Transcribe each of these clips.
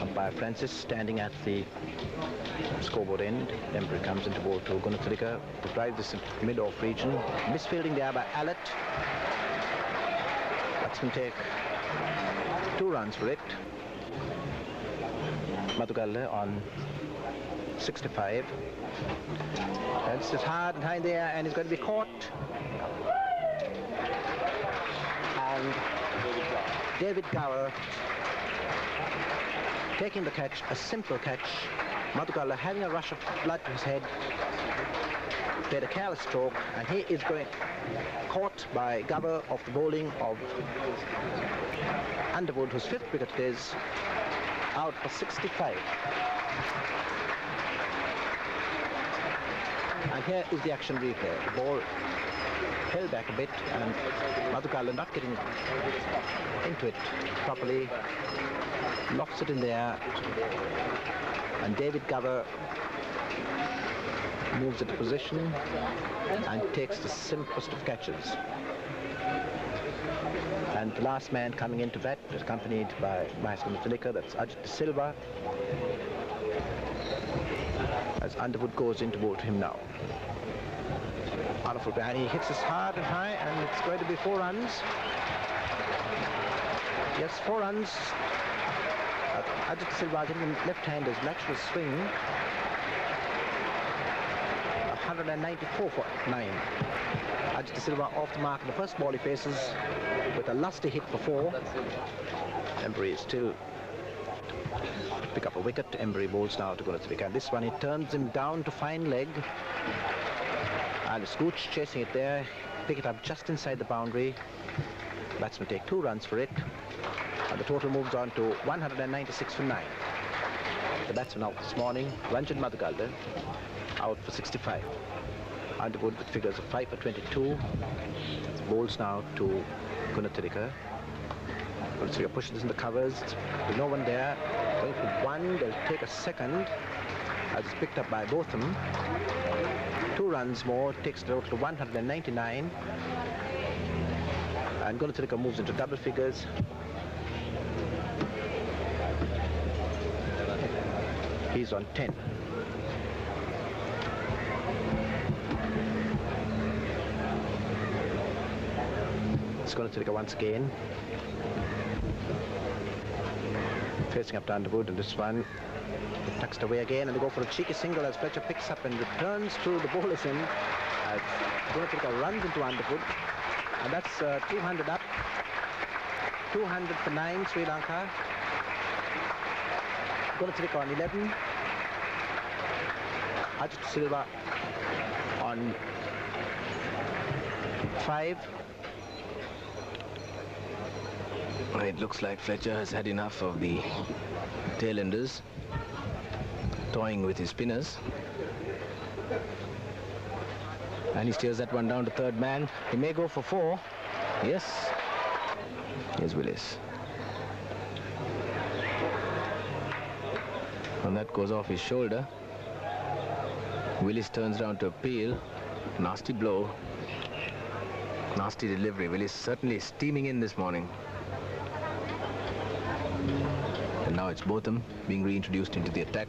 Umpire Francis standing at the scoreboard end. Embry comes into ball to Gunathilika to drive this mid-off region. Misfielding there by Allett. Batsman take 2 runs for it. Madhugalle on 65. And it's hard and high in the air, and it's going to be caught. And David Gower taking the catch, a simple catch. Madhugalle having a rush of blood to his head, played a careless stroke, and he is going caught by Gower of the bowling of Underwood, whose 5th wicket it is, out for 65. And here is the action replay. The ball held back a bit, and Madhugalle not getting into it properly, lofts it in the air, and David Gower moves into position and takes the simplest of catches. And the last man coming into bat is accompanied by Mahesh Gunathilika, that's Ajit De Silva, as Underwood goes into bowl to him now. Wonderful, and he hits us hard and high, and it's going to be 4 runs. Yes, 4 runs. Ajit De Silva getting the left-hander's natural swing. 194 for 9. Ajit De Silva off the mark in the first ball he faces with a lusty hit for 4. Embry is still pick up a wicket. Embry bowls now to Gunathilika, and this one he turns him down to fine leg. And Scooch chasing it there, pick it up just inside the boundary. Batsman take 2 runs for it, and the total moves on to 196 for 9. The batsman out this morning, Ranjan Madhugalle, out for 65. Underwood with figures of 5 for 22. Bowls now to Gunathilika. Gunathilika pushes in the covers. There's no one there. Going for 1, they'll take a second. As it's picked up by Botham. 2 runs more, takes the total to 199. And Gunathilika moves into double figures. He's on 10. It's Gunathilika once again. Facing up to Underwood, and this one tucked away again, and they go for a cheeky single as Fletcher picks up and returns to the bowler's end as Gunathilika runs into Underwood, and that's 200 up. 200 for 9, Sri Lanka. Gunathilika on 11. Ajit De Silva on 5. It looks like Fletcher has had enough of the tailenders toying with his spinners, and he steers that one down to 3rd man. He may go for 4. Yes, here's Willis, and that goes off his shoulder. Willis turns round to appeal. Nasty blow, nasty delivery. Willis certainly steaming in this morning. And now it's Botham being reintroduced into the attack.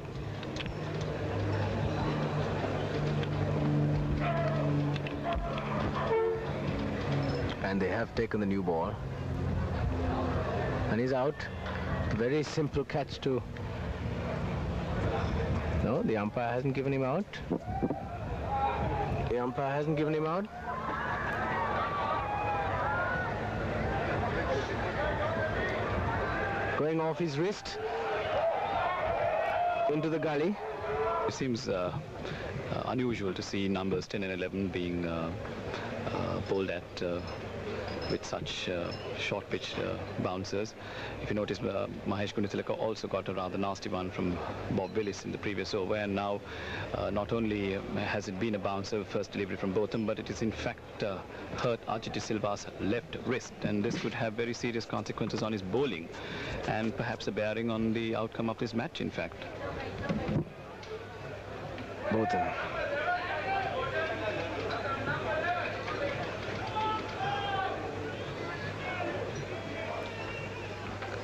And they have taken the new ball. And he's out. Very simple catch to... No, the umpire hasn't given him out. The umpire hasn't given him out. Going off his wrist into the gully. It seems unusual to see numbers 10 and 11 being bowled at with such short pitch bouncers. If you notice, Mahesh Gunathilaka also got a rather nasty one from Bob Willis in the previous over, and now not only has it been a bouncer, first delivery from Botham, but it is in fact hurt Ajit De Silva's left wrist, and this could have very serious consequences on his bowling and perhaps a bearing on the outcome of this match, in fact. Botham.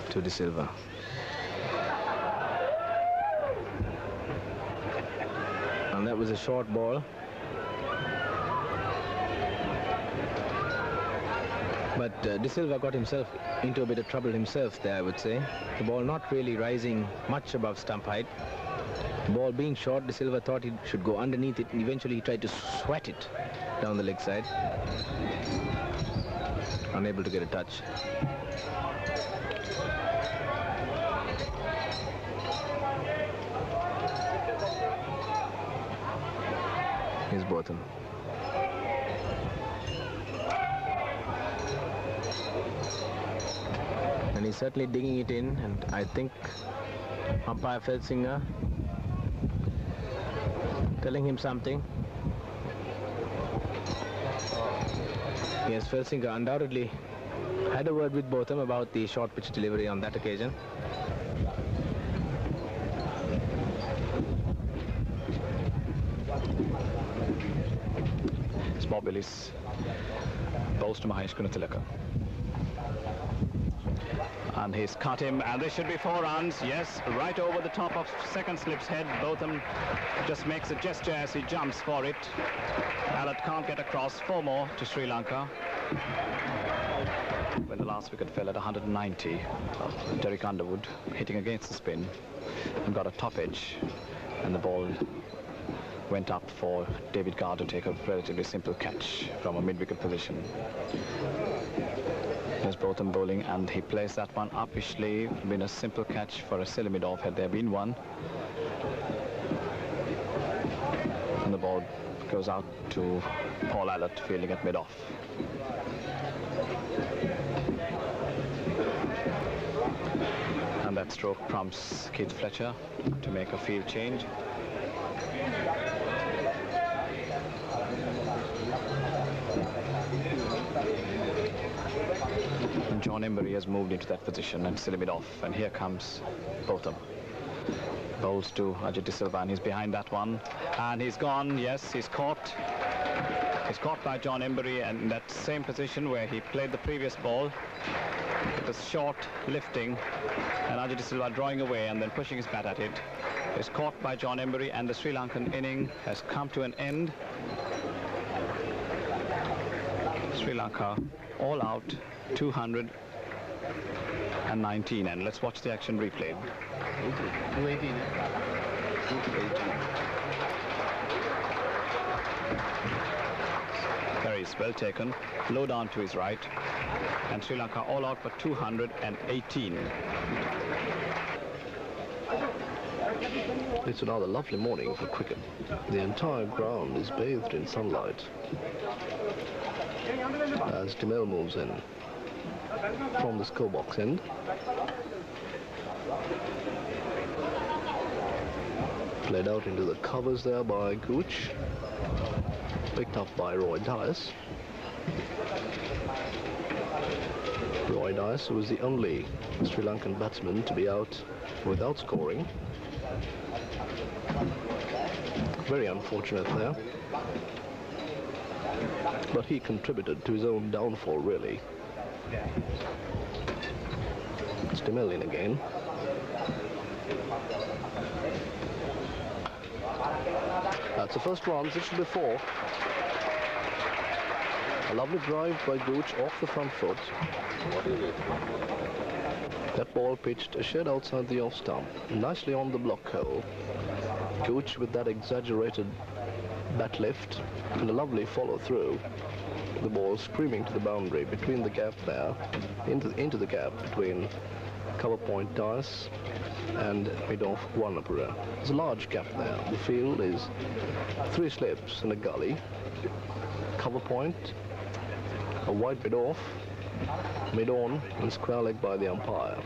To De Silva. is a short ball. But De Silva got himself into a bit of trouble himself there, I would say. The ball not really rising much above stump height. The ball being short, De Silva thought he should go underneath it, and eventually he tried to swat it down the leg side. Unable to get a touch. Here's Botham. And he's certainly digging it in, and I think umpire Felsinger telling him something. Yes, Felsinger undoubtedly had a word with Botham about the short pitch delivery on that occasion. Bob Willis bowls to Mahesh Gunatilaka. And he's cut him, and this should be 4 runs. Yes, right over the top of second slip's head. Botham just makes a gesture as he jumps for it. Allott can't get across. 4 more to Sri Lanka. When the last wicket fell at 190, Derek Underwood hitting against the spin and got a top edge, and the ball went up for David Garr to take a relatively simple catch from a mid-wicket position. There's Botham bowling, and he plays that one uppishly. Been a simple catch for a silly mid-off had there been one. And the ball goes out to Paul Allott fielding at mid-off. And that stroke prompts Keith Fletcher to make a field change. And John Embury has moved into that position and silly mid-off, and here comes Botham. Bowls to Ajit De Silva, and he's behind that one, and he's gone. Yes, he's caught. He's caught by John Embury, and in that same position where he played the previous ball. It was short, lifting, and Ajit De Silva drawing away and then pushing his bat at it. It's caught by John Embury, and the Sri Lankan inning has come to an end. Sri Lanka all out, 219, and let's watch the action replayed. 218. Carries well taken, low down to his right, and Sri Lanka all out for 218. It's another lovely morning for cricket. The entire ground is bathed in sunlight as Demel moves in from the scorebox end. Played out into the covers there by Gooch. Picked up by Roy Dice. Roy Dice, who was the only Sri Lankan batsman to be out without scoring. Very unfortunate there. But he contributed to his own downfall, really. It's Demel in again. That's the first run, it should be 4. A lovely drive by Gooch off the front foot. That ball pitched a shed outside the off stump, nicely on the block hole. Gooch with that exaggerated bat lift and a lovely follow through. The ball screaming to the boundary between the gap there, into the gap between cover point Dice and mid-off Warnapura. There's a large gap there. The field is 3 slips and a gully. Cover point, a wide mid-off, mid-on, and square leg by the umpire.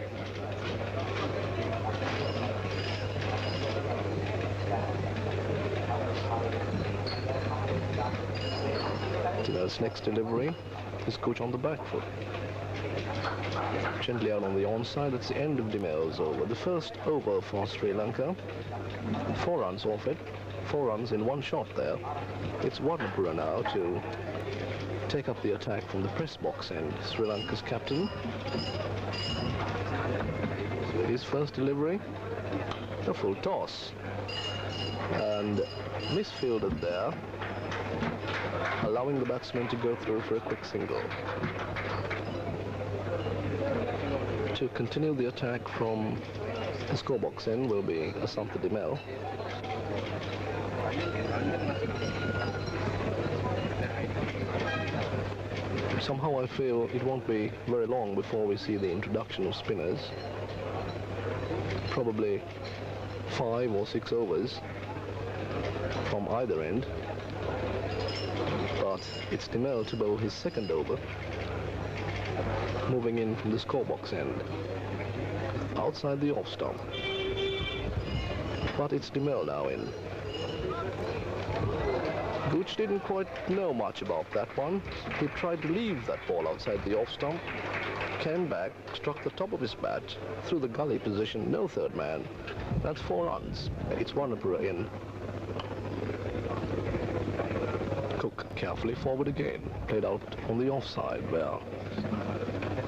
Demel's next delivery is Gooch on the back foot. Gently out on the onside. That's the end of Demel's over. The first over for Sri Lanka. 4 runs off it. 4 runs in 1 shot there. It's Warnapura now to take up the attack from the press box end. Sri Lanka's captain. His first delivery, a full toss. And misfielded there, allowing the batsman to go through for a quick single. To continue the attack from the scorebox end will be Asantha Dimel. Somehow I feel it won't be very long before we see the introduction of spinners. Probably 5 or 6 overs from either end. But it's Dimel to bowl his second over, moving in from the scorebox end, outside the off stump. But it's Dimel now in. Gooch didn't quite know much about that one. He tried to leave that ball outside the off stump, came back, struck the top of his bat, through the gully position, no third man. That's 4 runs. It's Warnapura in. Cook carefully forward again, played out on the offside where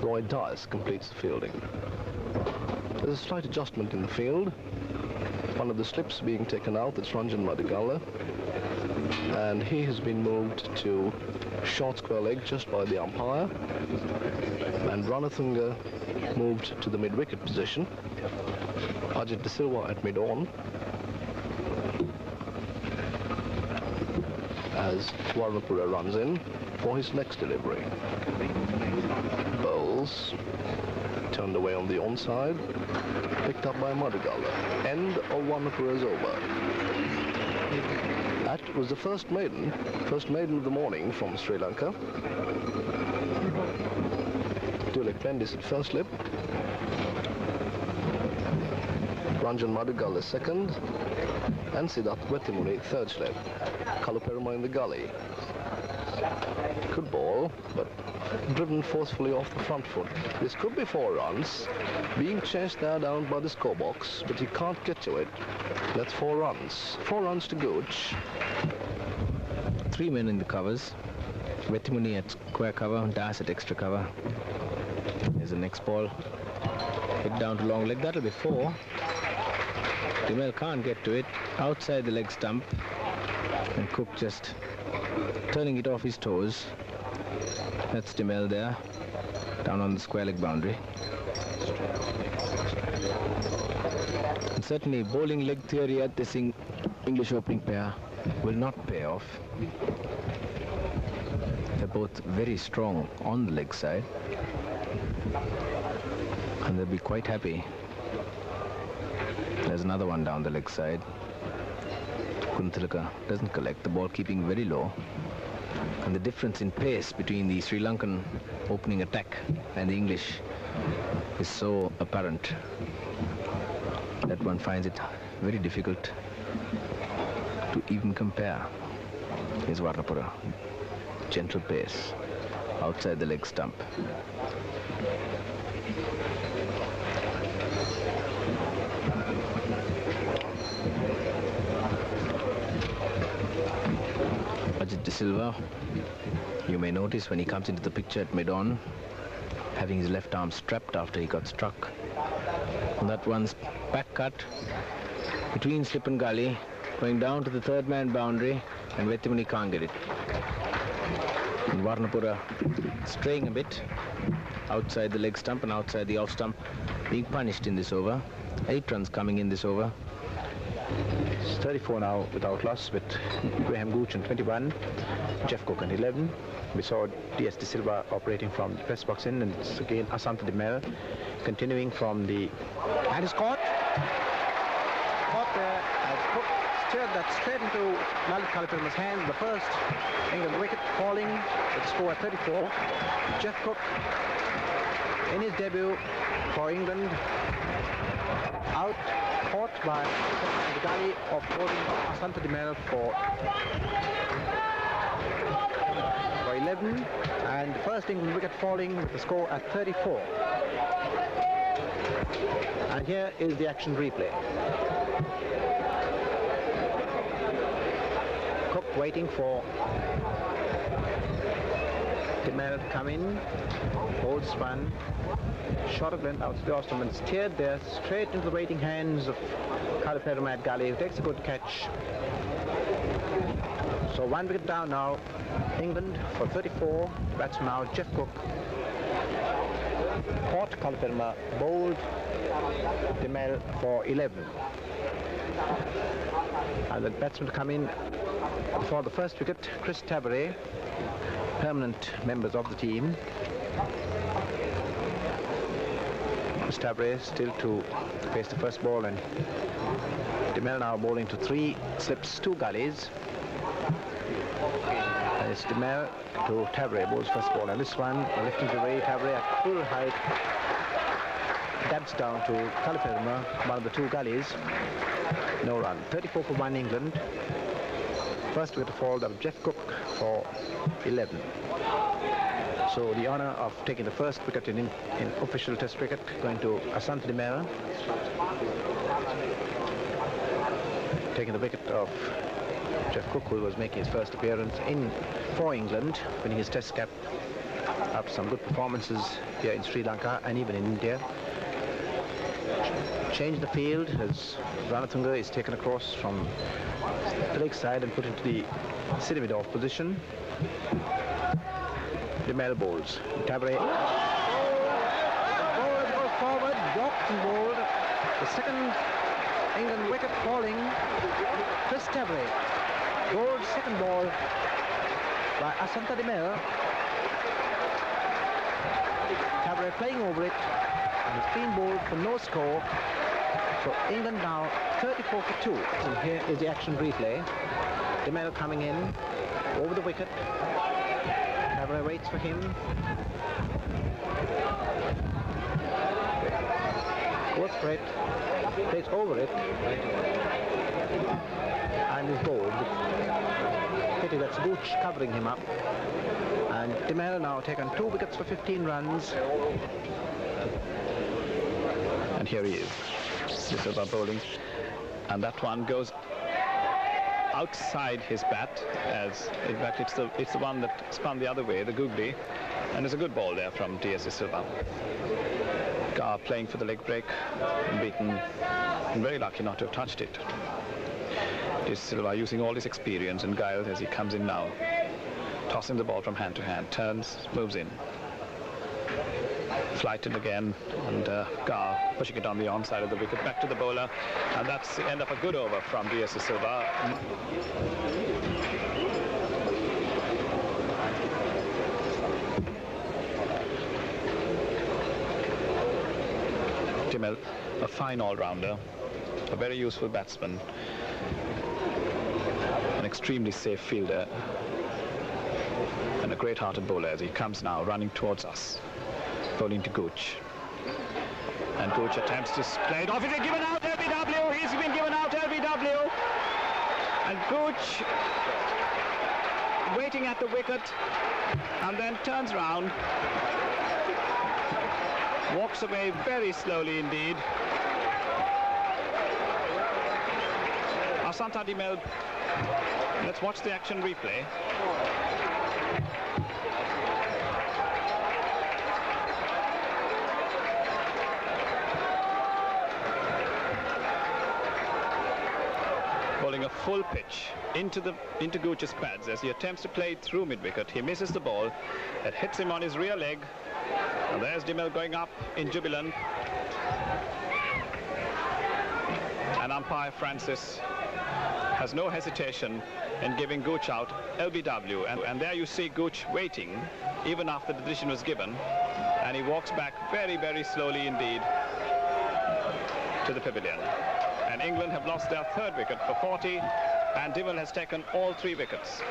Roy Dice completes the fielding. There's a slight adjustment in the field. One of the slips being taken out, that's Ranjan Madhugala. And he has been moved to short square leg just by the umpire. And Ranathunga moved to the mid-wicket position. Ajit De Silva at mid-on. As Warnapura runs in for his next delivery. Bowls turned away on the onside, picked up by Madhugala. End of Warnapura's over. That was the first maiden of the morning from Sri Lanka. Tulip Pendis at first slip. Ranjan Madhugala second. And Siddharth Wetimuni third slip. Kaluperuma in the gully. Good ball, but driven forcefully off the front foot. This could be 4 runs. Being chased there down by the scorebox, but he can't get to it. That's 4 runs. 4 runs to Gooch. 3 men in the covers. Wetimuni at square cover, Das at extra cover. Here's the next ball. Hit down to long leg. That'll be 4. Dimel can't get to it. Outside the leg stump. And Cook just turning it off his toes. That's Dimel there. Down on the square leg boundary. And certainly bowling leg theory at this English opening pair will not pay off. They're both very strong on the leg side. And they'll be quite happy. There's another one down the leg side. Kuntilaka doesn't collect, the ball keeping very low. And the difference in pace between the Sri Lankan opening attack and the English is so apparent that one finds it very difficult to even compare. Here's Warnapura. Gentle pace outside the leg stump. Ajit De Silva, you may notice when he comes into the picture at mid-on, having his left arm strapped after he got struck. And that one's back cut between slip and gully, going down to the third man boundary, and Wetimuni can't get it. And Warnapura straying a bit outside the leg stump and outside the off stump, being punished in this over. 8 runs coming in this over. It's 34 now without loss, with Graham Gooch on 21, Jeff Cook on 11. We saw D.S. De Silva operating from the press box in, and it's again Asantha Dimel continuing from the... And it's caught! Caught there as Cook steered that straight into Lalit Kalaperuma's hand. The first England wicket falling with a score at 34. Jeff Cook in his debut for England, out caught by the gully of holding Asantha Dimel for 11, and the first England wicket falling with the score at 34. And here is the action replay. Cook waiting for Demel come in, holds one, shot of length out to the off-stump and steered there straight into the waiting hands of Calipero Matt Galley, who takes a good catch. So 1 wicket down now. England for 34. Batsman now Jeff Cook. Port Calipero bowled Demel for 11. And the batsman to come in for the first wicket, Chris Tabaret, permanent members of the team. Chris Tabaret still to face the first ball, and Demel now bowling to 3 slips, 2 gullies. And it's Demel to Tabaret, bowls first ball, and this one lifting the way, Tabaret at full height, dabs down to Calipero, one of the 2 gullies. No run. 34 for 1 England. First wicket fall of Jeff Cook for 11. So the honour of taking the first wicket in official Test cricket going to Asante Demel. Taking the wicket of Jeff Cook, who was making his first appearance for England, winning his Test cap after some good performances here in Sri Lanka and even in India. Change the field as Ranatunga is taken across from the leg side and put into the mid-off position. Demel bowls. Tabaret. Bowlers go forward, York and bowled. The second England wicket falling. Chris Tabaret bowled second ball by Asante Demel. Tabaret playing over it, and it's been bowled for no score. So England now 34 for 2. And here is the action replay. Demel coming in over the wicket. Tabaret waits for him. Goes for it. Takes over it. And is bowled. Pity that's Gooch covering him up. And Demel now taken 2 wickets for 15 runs. And here he is. This is our bowling, and that one goes outside his bat, as in fact it's the one that spun the other way, the googly, and it's a good ball there from D.S. Silva. Gar playing for the leg break, beaten, and very lucky not to have touched it. D.S. Silva using all his experience and guile as he comes in now, tossing the ball from hand to hand, turns, moves in. Flight in again, and Gar pushing it on the onside of the wicket, back to the bowler, and that's the end of a good over from D.S. Silva. Demel, a fine all-rounder, a very useful batsman, an extremely safe fielder, and a great-hearted bowler as he comes now running towards us. Bowling to Gooch. And Gooch attempts to play it off. Is it given out? LBW! He's been given out, LBW! And Gooch waiting at the wicket and then turns round. Walks away very slowly indeed. Asante Demel. Let's watch the action replay. Bowling a full pitch into Gooch's pads as he attempts to play it through mid-wicket. He misses the ball. It hits him on his rear leg. And there's Demel going up in jubilant. And umpire Francis has no hesitation in giving Gooch out, LBW. And there you see Gooch waiting even after the decision was given. And he walks back very, very slowly indeed to the pavilion. And England have lost their 3rd wicket for 40, and Demel has taken all 3 wickets.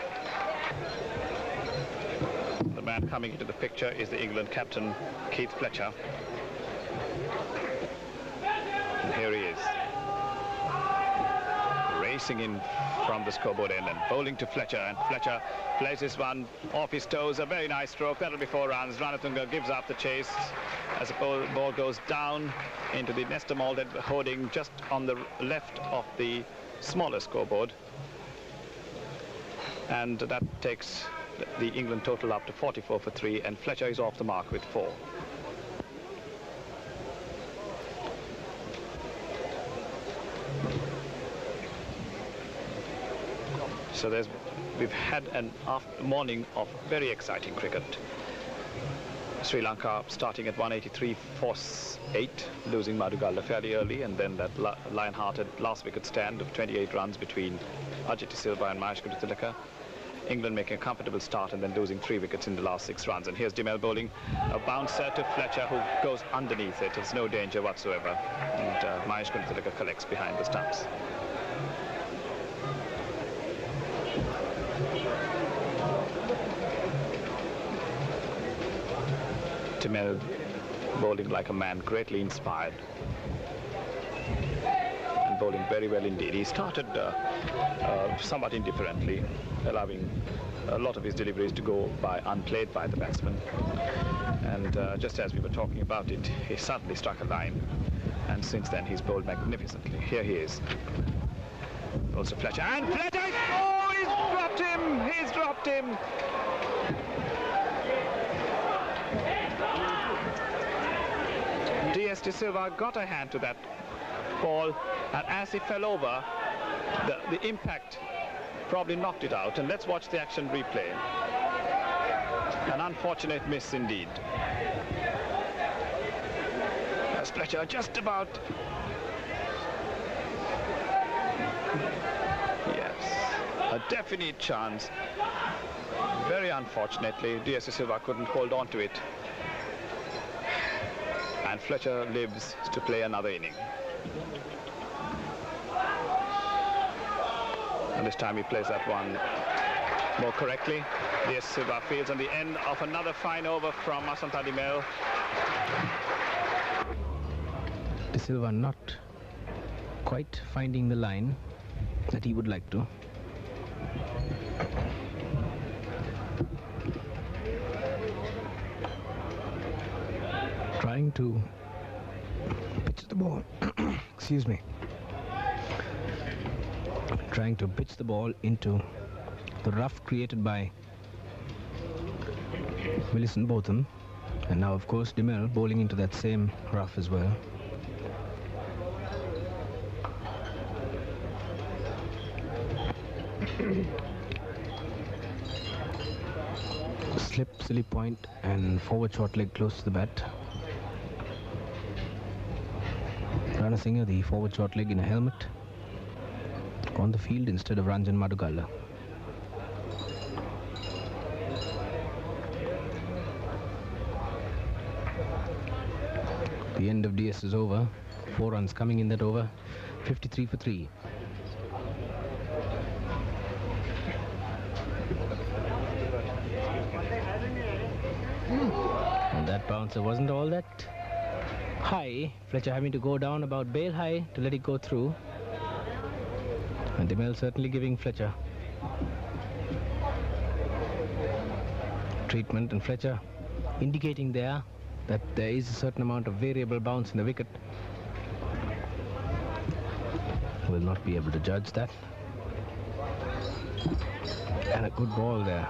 The man coming into the picture is the England captain, Keith Fletcher. And here he is, racing in from the scoreboard end and bowling to Fletcher, and Fletcher places one off his toes. A very nice stroke. That'll be 4 runs. Ranatunga gives up the chase as the ball goes down into the Nestor molded hoarding just on the left of the smaller scoreboard, and that takes the England total up to 44 for 3, and Fletcher is off the mark with 4. So we've had an morning of very exciting cricket. Sri Lanka starting at 183 for 8, losing Madugalla fairly early, and then that lion-hearted last wicket stand of 28 runs between Ajit De Silva and Mahesh Kurutilaka. England making a comfortable start and then losing 3 wickets in the last 6 runs. And here's Dimel bowling a bouncer to Fletcher, who goes underneath it. There's no danger whatsoever. And Mahesh Kurutilaka collects behind the stumps. Dimel bowling like a man, greatly inspired. And bowling very well indeed. He started somewhat indifferently, allowing a lot of his deliveries to go by unplayed by the batsman. And just as we were talking about it, he suddenly struck a line. And since then, he's bowled magnificently. Here he is. Also Fletcher. And Fletcher! Oh, he's dropped him! He's dropped him! DS De Silva got a hand to that ball, and as he fell over, the impact probably knocked it out. And let's watch the action replay. An unfortunate miss indeed. As Fletcher just about... Yes, a definite chance. Very unfortunately, DS De Silva couldn't hold on to it. And Fletcher lives to play another inning. And this time he plays that one more correctly. DS Silva fields on the end of another fine over from Asanta Dimel. De Silva not quite finding the line that he would like to. Trying to pitch the ball, excuse me, trying to pitch the ball into the rough created by Millicent Botham, and now of course Dimel bowling into that same rough as well. Slip, silly point, and forward short leg close to the bat. Ranasinghe, the forward short leg in a helmet, on the field instead of Ranjan Madugalla. The end of DS is over. 4 runs coming in that over. 53 for 3. And that bouncer wasn't all that high. Fletcher having to go down about bail high to let it go through. And Dimel certainly giving Fletcher treatment, and Fletcher indicating there that there is a certain amount of variable bounce in the wicket. Will not be able to judge that. And a good ball there,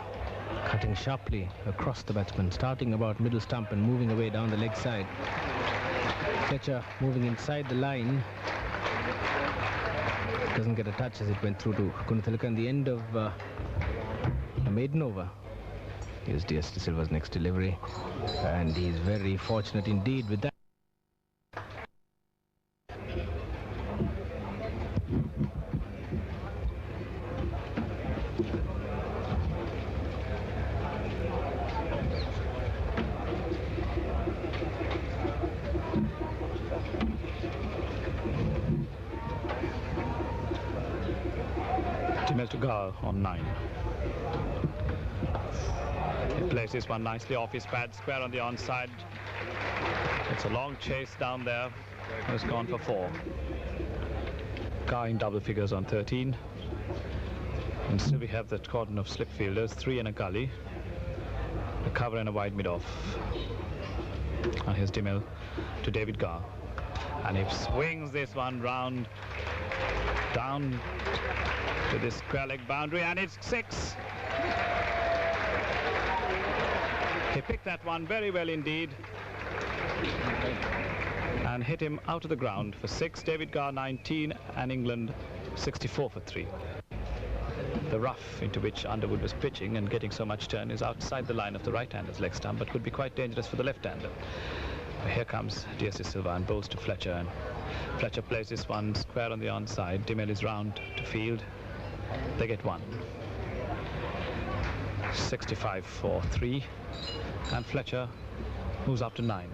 cutting sharply across the batsman, starting about middle stump and moving away down the leg side. Fletcher moving inside the line, doesn't get a touch as it went through to Kurutilaka. And the end of a maiden over. Here's DS De Silva's next delivery, and he's very fortunate indeed with that. Dimel to go on 9. He plays this one nicely off his pad, square on the onside. It's a long chase down there. Has gone for 4. Carr in double figures on 13. And still we have that cordon of slip fielders, 3 in a gully, a cover and a wide mid-off. And here's Dimel to David Garr. And he swings this one round, down to this square leg boundary, and it's 6. He picked that one very well indeed and hit him out of the ground for 6. David Garr 19 and England 64 for 3. The rough into which Underwood was pitching and getting so much turn is outside the line of the right-hander's leg stump, but could be quite dangerous for the left-hander. Here comes D.S. Silva and bowls to Fletcher, and Fletcher plays this one square on the onside. Dimel is round to field. They get 1. 65 for 3, and Fletcher moves up to 9.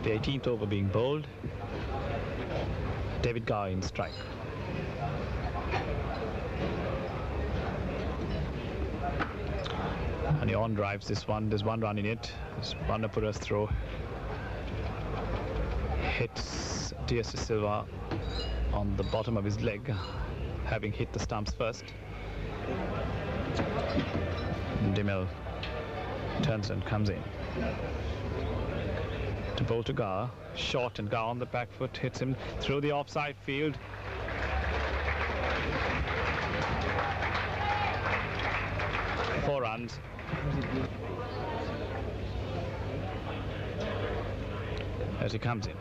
The 18th over being bowled. David Garr in strike. And he on drives this one. There's 1 run in it. This Banapura's throw hits D.S. Silva on the bottom of his leg, having hit the stumps first. Dimel turns and comes in to bowl to Garr. Short, and Garr on the back foot hits him through the offside field. Four runs. As he comes in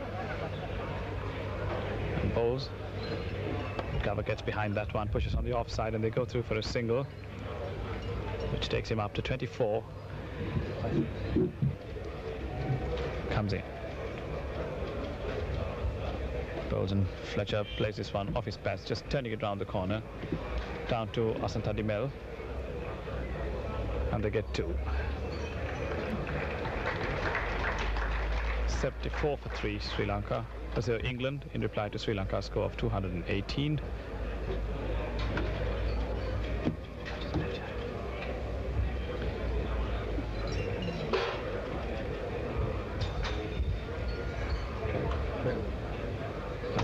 and bowls. Cover gets behind that one, pushes on the offside, and they go through for a single, which takes him up to 24. Comes in. Bowles, and Fletcher plays this one off his pads, just turning it round the corner, down to Asantha Dimel, and they get 2. 74 for 3, Sri Lanka. That's England in reply to Sri Lanka's score of 218.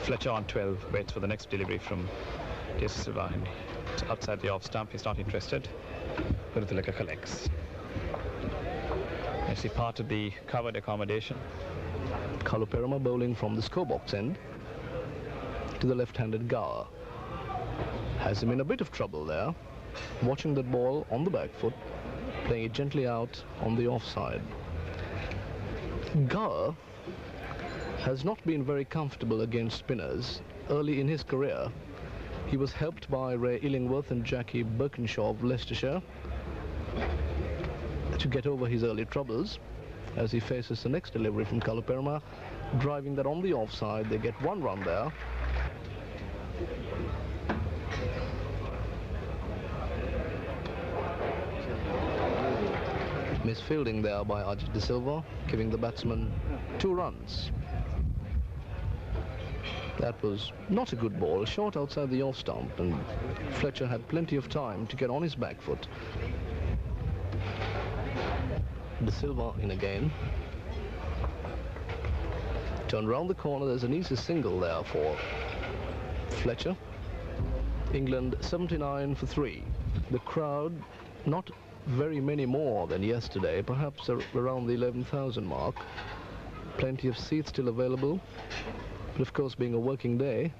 Fletcher on 12, waits for the next delivery from D.S. Silva. It's outside the off stump, he's not interested. Guruthalaka collects. As he parted the covered accommodation. Kaluperama bowling from the scorebox end to the left-handed Garr. Has him in a bit of trouble there. Watching that ball on the back foot, playing it gently out on the offside. Garr has not been very comfortable against spinners. Early in his career, he was helped by Ray Illingworth and Jackie Birkinshaw of Leicestershire to get over his early troubles. As he faces the next delivery from Kaluperama, driving that on the offside, they get 1 run there. Misfielding there by Ajit De Silva, giving the batsman 2 runs. That was not a good ball, short outside the off stump, and Fletcher had plenty of time to get on his back foot. De Silva in again. Turn round the corner, there's an easy single there for Fletcher. England 79 for 3. The crowd, not very many more than yesterday, perhaps around the 11,000 mark. Plenty of seats still available, but of course, being a working day,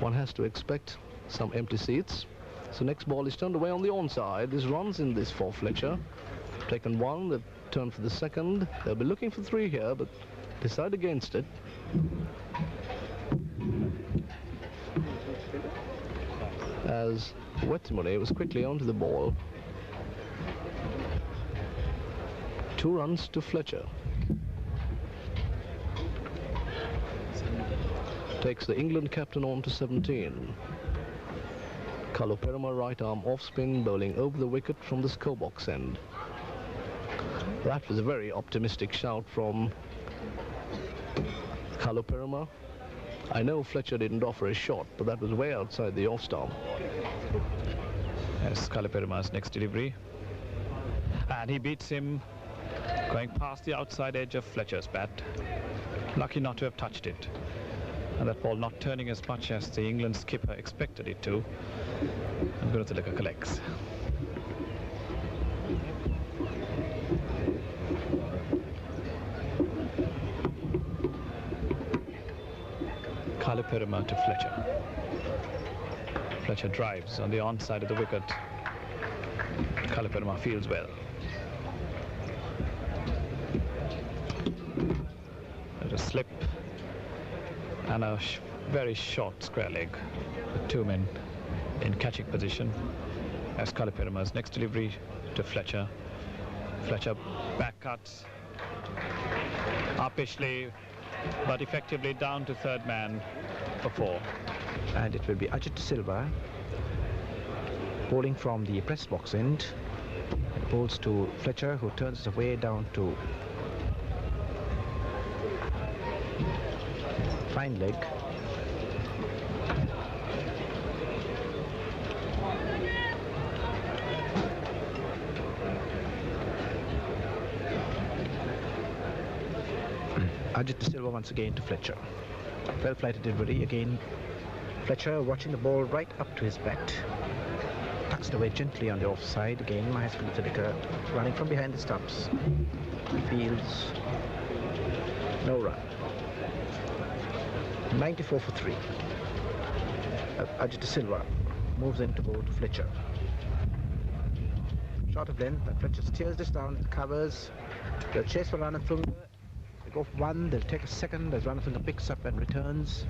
one has to expect some empty seats. So next ball is turned away on the onside. There's runs in this for Fletcher. Taken 1, they've turned for the second. They'll be looking for 3 here, but decide against it. As Wetmore was quickly onto the ball. 2 runs to Fletcher. Takes the England captain on to 17. Kaluperama right arm off spin, bowling over the wicket from the scorebox end. That was a very optimistic shout from Kaluperama. I know Fletcher didn't offer a shot, but that was way outside the off stump. As Kaluperama's next delivery, and he beats him going past the outside edge of Fletcher's bat. Lucky not to have touched it, and that ball not turning as much as the England skipper expected it to. And Guruthalaka collects. Kalupirima to Fletcher. Fletcher drives on the onside of the wicket. Kalupirima fields well. There's a slip and a very short square leg with two men in catching position as Kalupirima's next delivery to Fletcher. Fletcher back cuts uppishly, but effectively down to third man for 4. And it will be Ajit De Silva bowling from the press box end. It bowls to Fletcher, who turns it away down to fine leg. Ajit De Silva once again to Fletcher. Well flighted delivery again. Fletcher watching the ball right up to his bat. Tucks it away gently on the offside. Again, Mahesh Kunatadika running from behind the stumps. Fields. No run. 94 for 3. Ajit De Silva moves in to bowl to Fletcher. Short of length, and Fletcher steers this down, covers. They'll chase for Ranatunga. They go for 1, they'll take a second as Ranatunga picks up and returns.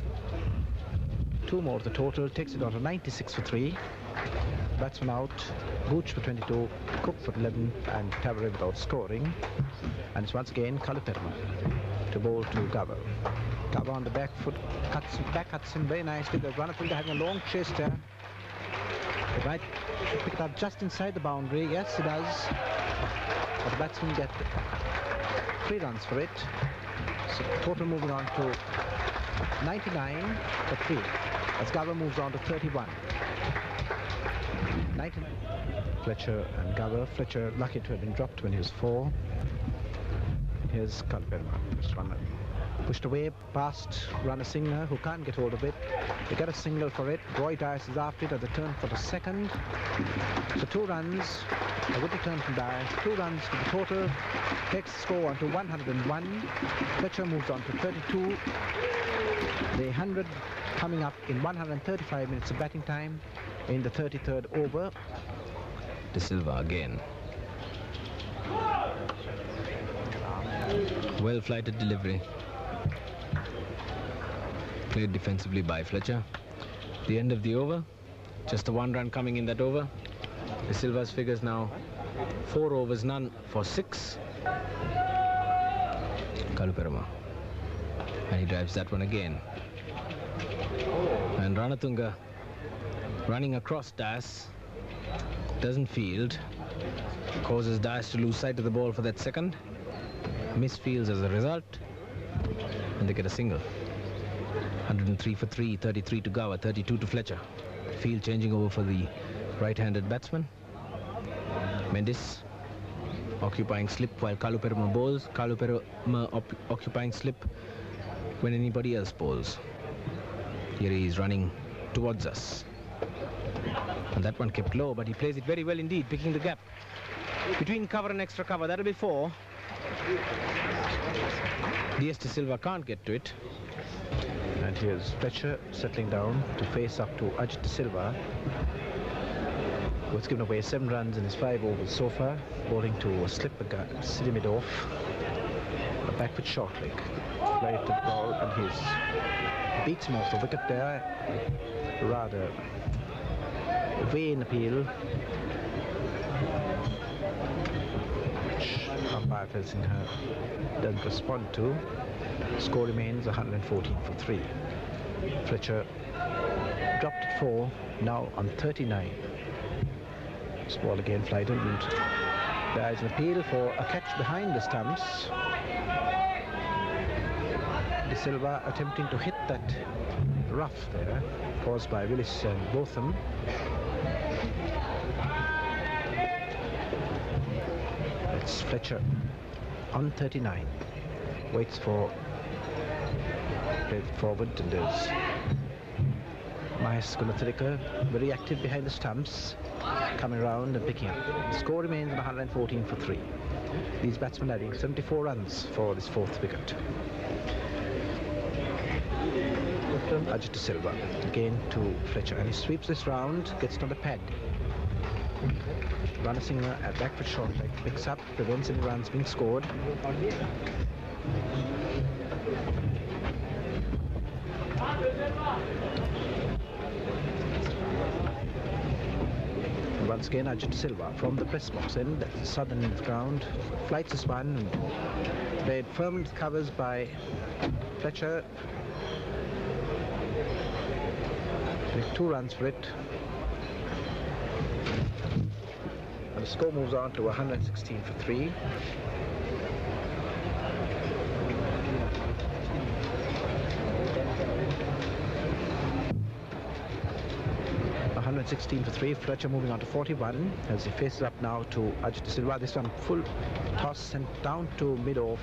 2 more of the total, takes it on to 96 for 3. Batsman out, Gooch for 22, Cook for 11, and Tavare without scoring. And it's once again Kalupirima to bowl to Gava. Gava on the back foot, cuts him very nicely. The Ranatunga having a long chase there. He might pick it up just inside the boundary. Yes, he does. But the batsman get 3 runs for it. So total moving on to 99 for 3. As Gava moves on to 31. 99. Fletcher and Gava. Fletcher lucky to have been dropped when he was 4. Here's Kalupirima. Just one pushed away past Ranasinghe, who can't get hold of it. They get a single for it. Roy Dias is after it at the turn for the second. So 2 runs. A good return from Dias. 2 runs to the total. Takes the score on to 101. Fletcher moves on to 32. The 100 coming up in 135 minutes of batting time in the 33rd over. De Silva again. Well flighted delivery. Played defensively by Fletcher. The end of the over. Just the 1 run coming in that over. De Silva's figures now 4 overs, none for 6. Kalupirima. And he drives that one again. And Ranatunga running across Dias. Doesn't field. Causes Dias to lose sight of the ball for that second. Misfields as a result. And they get a single. 103 for 3, 33 to Gava, 32 to Fletcher. Field changing over for the right-handed batsman. Mendes occupying slip while Kalupirima bowls. Kalupirima occupying slip when anybody else bowls. Here he is running towards us. And that one kept low, but he plays it very well indeed, picking the gap between cover and extra cover. That'll be 4. De Silva can't get to it. And here's Fletcher settling down to face up to Ajit De Silva, who's given away 7 runs in his 5 overs so far, bowling to a slip silly mid off, a back foot short leg. Flight the ball, and he's beats him off the wicket there. Rather vain appeal, which umpire Felsingham doesn't respond to. Score remains 114 for 3. Fletcher dropped at 4, now on 39. This ball again flighted, and there is an appeal for a catch behind the stumps. De Silva attempting to hit that rough there, caused by Willis and Botham. It's Fletcher on 39. Waits for play forward, and there's Mahesh Kunatadika very active behind the stumps, coming around and picking up. The score remains 114 for 3. These batsmen adding 74 runs for this 4th wicket. Ajit Silva again to Fletcher, and he sweeps this round, gets it on the pad. Ranasinghe at back foot short leg, picks up, prevents any runs being scored. Once again, Ajit Silva from the press box end, that's the southern end of the ground. Flights is one, played firm into covers by Fletcher. Took 2 runs for it. And the score moves on to 116 for 3. For 3. Fletcher moving on to 41 as he faces up now to Ajit Silva. This one full toss and down to mid-off.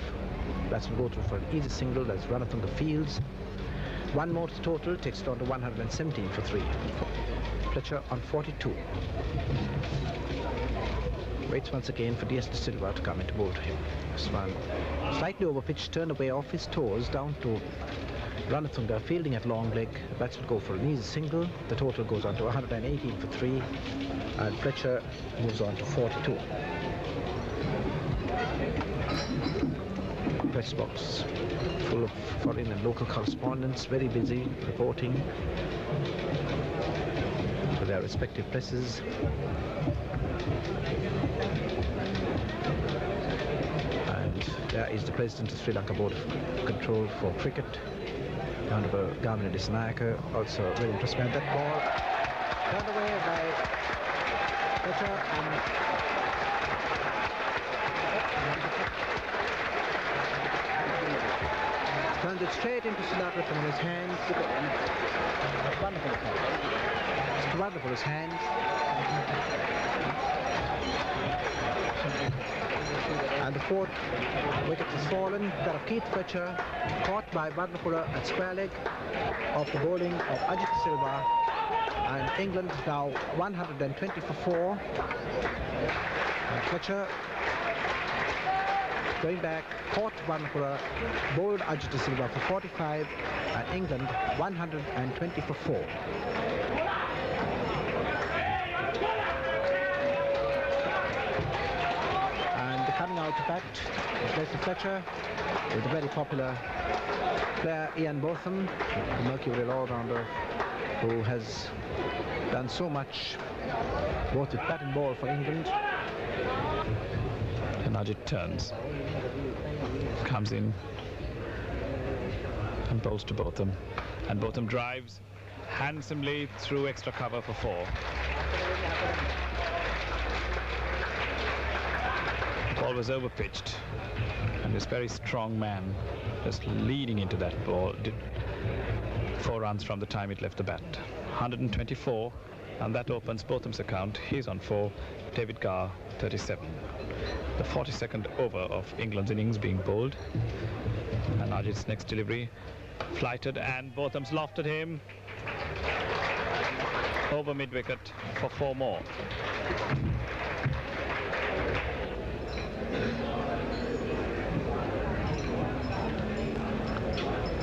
That's will go through for an easy single. That's Ranasinghe fields. One more total takes it on to 117 for 3. Fletcher on 42. Waits once again for D.S. De Silva to come into bowl to him. This one slightly over pitch, turned away off his toes down to Ranasinghe fielding at long leg. The bats will go for an easy single. The total goes on to 118 for 3, and Fletcher moves on to 42. Press box full of foreign and local correspondents, very busy reporting for their respective presses. And there is the President of Sri Lanka Board of Control for Cricket, Honorable Gamini Dissanayake, also very interested in that ball. Turned away by Fletcher and turns it straight into Sinatra from his hands. It's wonderful. It's wonderful, his hands. And the 4th wicket has fallen. That of Keith Fletcher, caught by Varnapura at square leg of the bowling of Ajit Silva. And England now 120 for 4. And Fletcher going back, caught Varnapura, bowled Ajit Silva for 45, and England 120 for 4. And coming out to bat, Leslie Fletcher with the very popular player Ian Botham, the Mercury all-rounder who has done so much both with bat and ball for England. And Ajit turns, comes in and bowls to Botham, and Botham drives handsomely through extra cover for 4. The ball was overpitched, and this very strong man just leading into that ball did 4 runs from the time it left the bat. 124, and that opens Botham's account. He's on 4, David Garr 37. The 42nd over of England's innings being bowled, and Ajit's next delivery flighted, and Botham's lofted him over mid-wicket for 4 more.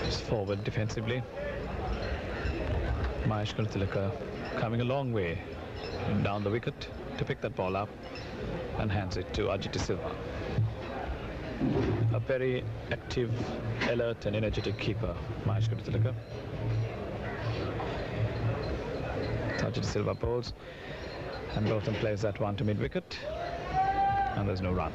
It's forward defensively. Mahesh Tilaka coming a long way down the wicket to pick that ball up and hands it to Ajit Silva. A very active, alert and energetic keeper, Mahesh Tilaka. Ajit Silva bowls, and Botham plays that one to mid-wicket, and there's no run.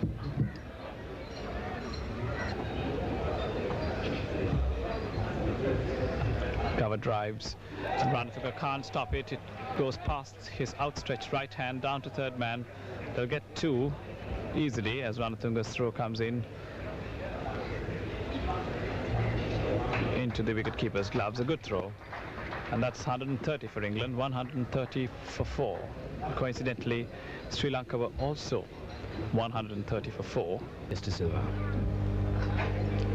Cover drives, and Ranasinghe can't stop it. It goes past his outstretched right hand down to third man. They'll get 2 easily as Ranasinghe's throw comes in into the wicket-keeper's gloves. A good throw, and that's 130 for England, 130 for 4. Coincidentally, Sri Lanka were also 130 for 4. Mr. Silva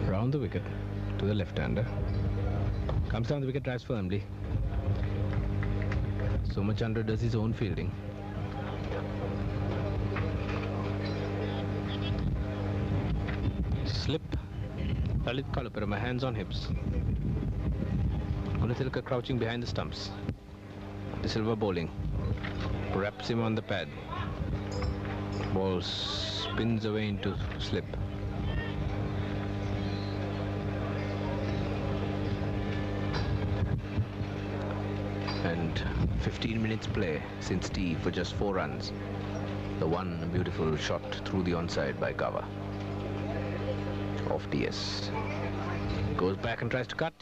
round the wicket to the left-hander, comes down the wicket, drives firmly. So much under does his own fielding. Slip, Lalit Kalupara, hands on hips. Gunatilaka crouching behind the stumps. De Silva bowling. Wraps him on the pad. Ball spins away into slip. And 15 minutes play since tea for just 4 runs. The one beautiful shot through the onside by Gava. Off DS. Goes back and tries to cut.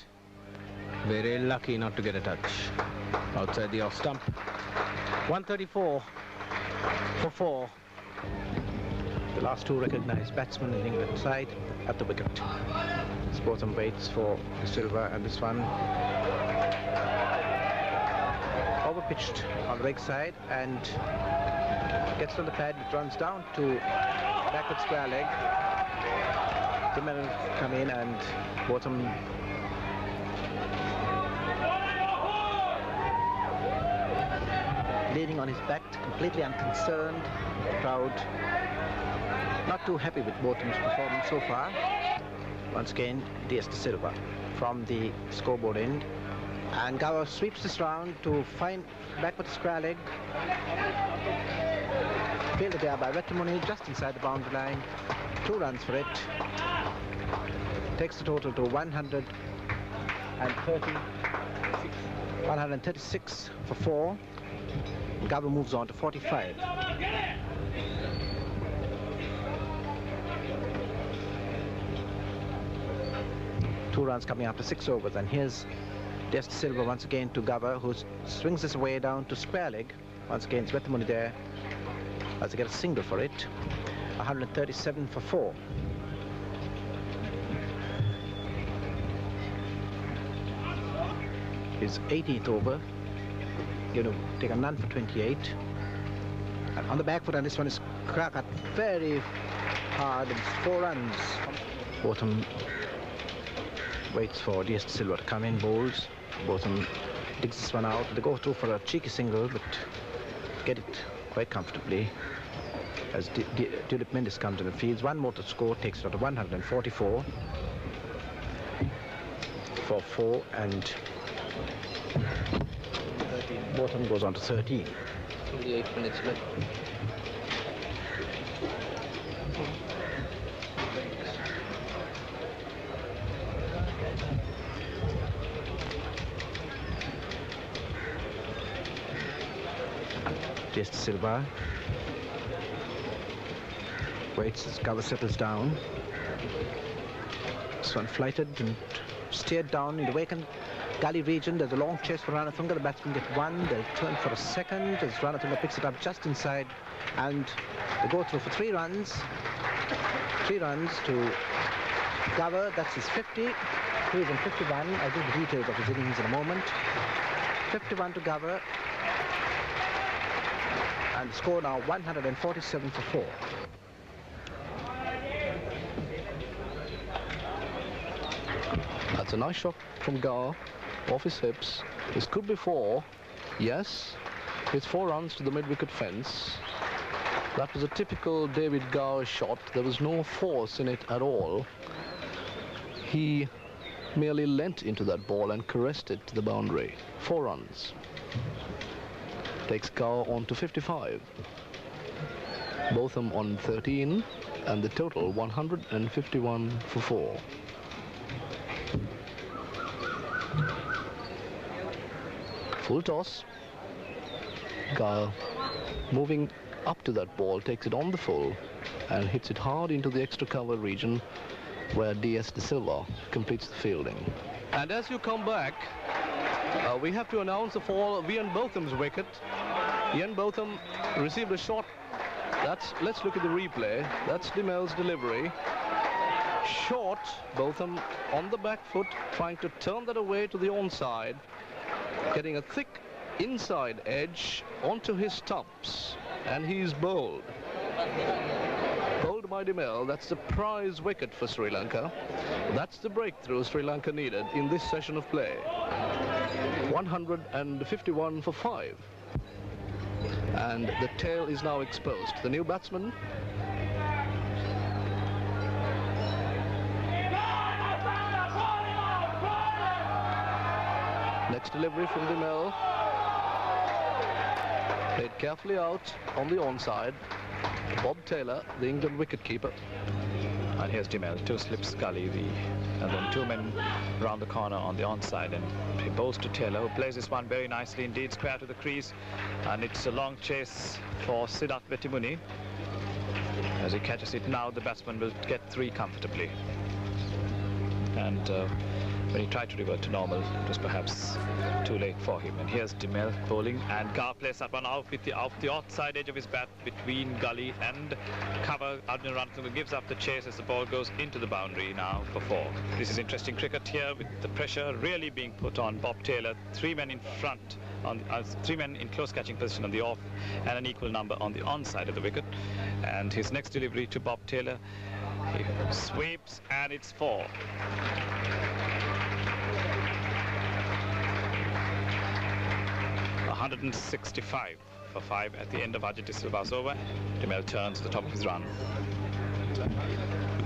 Very lucky not to get a touch. Outside the off stump. 134 for 4. The last two recognised batsmen in England side at the wicket. Botham waits for De Silva, and this one overpitched on the leg side and gets on the pad. It runs down to backward square leg. The men come in and Botham leaning on his back, completely unconcerned, proud, not too happy with Botham's performance so far. Once again, DS De Silva from the scoreboard end, and Gower sweeps this round to find backward square leg. Fielded there by Vetamuni just inside the boundary line. 2 runs for it. Takes the total to 136 for 4. Gower moves on to 45. Two runs coming after 6 overs, and here's DS De Silva once again to Gower, who swings this away down to square leg. Once again, it's Vetamuni there as they get a single for it. 137 for 4. His 18th over. Going to take a none for 28. And on the back foot, and this one is cracked very hard. It's 4 runs. Botham waits for DS De Silva to come in, bowls. Botham digs this one out. They go through for a cheeky single, but get it quite comfortably as Dilip Mendes comes in and fields. One more to score, takes it out to 144 for 4, and Botham goes on to 13. 28 minutes left. DS De Silva waits as Gower settles down. This one flighted and steered down in the vacant gully region. There's a long chase for Ranatunga. The batsmen get one. They'll turn for a second as Ranatunga picks it up just inside, and they go through for 3 runs. 3 runs to Gower. That's his 50. He's in 51. I'll give the details of his innings in a moment. 51 to Gower. And the score now 147 for 4. That's a nice shot from Gower off his hips. This could be 4. Yes, it's 4 runs to the mid-wicket fence. That was a typical David Gower shot. There was no force in it at all. He merely leant into that ball and caressed it to the boundary. 4 runs. Takes Gower on to 55. Botham on 13, and the total 151 for 4. Full toss. Gower moving up to that ball, takes it on the full and hits it hard into the extra cover region where DS De Silva completes the fielding. And as you come back, we have to announce the fall of Ian Botham's wicket. Ian Botham received a shot. Let's look at the replay. That's Dimel's delivery. Short, Botham on the back foot, trying to turn that away to the onside, getting a thick inside edge onto his stumps, and he's bowled. Bowled by Dimel. That's the prize wicket for Sri Lanka. That's the breakthrough Sri Lanka needed in this session of play. 151 for 5. And the tail is now exposed. The new batsman. Next delivery from the mill. Played carefully out on the onside. Bob Taylor, the England wicketkeeper. And here's Demel, two slips gully, and then two men round the corner on the onside, and he bowls to Taylor, who plays this one very nicely indeed, square to the crease, and it's a long chase for Siddharth Vetimuni. As he catches it now, the batsman will get 3 comfortably. And when he tried to revert to normal, it was perhaps too late for him. And here's Demel bowling, and Gar plays that one out with the outside edge of his bat between gully and cover. Arjun Ranthunga gives up the chase as the ball goes into the boundary now for 4. This is interesting cricket here, with the pressure really being put on Bob Taylor. 3 men in front, 3 men in close catching position on the off, and an equal number on the onside of the wicket. And his next delivery to Bob Taylor, he sweeps, and it's 4. .165 for 5 at the end of Ajit De Silva's over. Demel turns to the top of his run,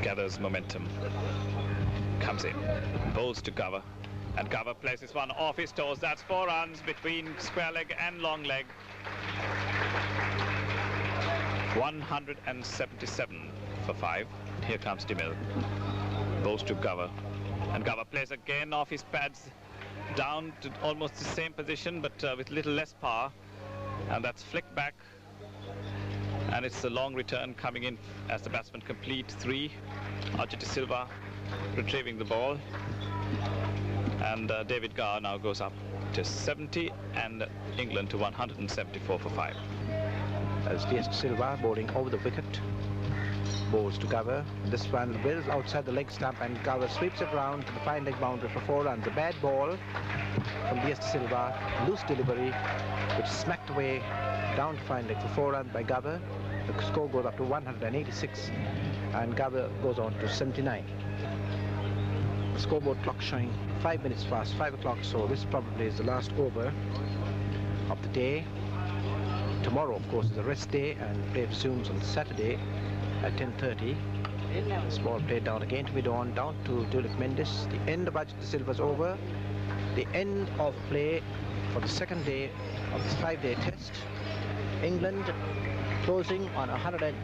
gathers momentum, comes in, bowls to Gover, and Gover places one off his toes. That's 4 runs between square leg and long leg. 177 for 5. Here comes Demel, bowls to Gover, and Gover plays again off his pads, down to almost the same position, but with little less power, and that's flicked back, and it's a long return coming in as the batsman complete 3. Ajit De Silva retrieving the ball, and David Gar now goes up to 70, and England to 174 for 5. As De Silva bowling over the wicket, bowls to Gover. This one well outside the leg stump, and Gover sweeps it round to the fine leg boundary for 4 runs. A bad ball from De Silva, loose delivery, which smacked away down to fine leg for 4 runs by Gover. The score goes up to 186, and Gover goes on to 79. The scoreboard clock showing 5 minutes past 5 o'clock, so this probably is the last over of the day. Tomorrow, of course, is a rest day, and play resumes on Saturday at 10:30. This ball played down again to mid-on, down to Dulik Mendes. The end of Ajit De Silva's over. The end of play for the second day of this 5-day test. England closing on 108.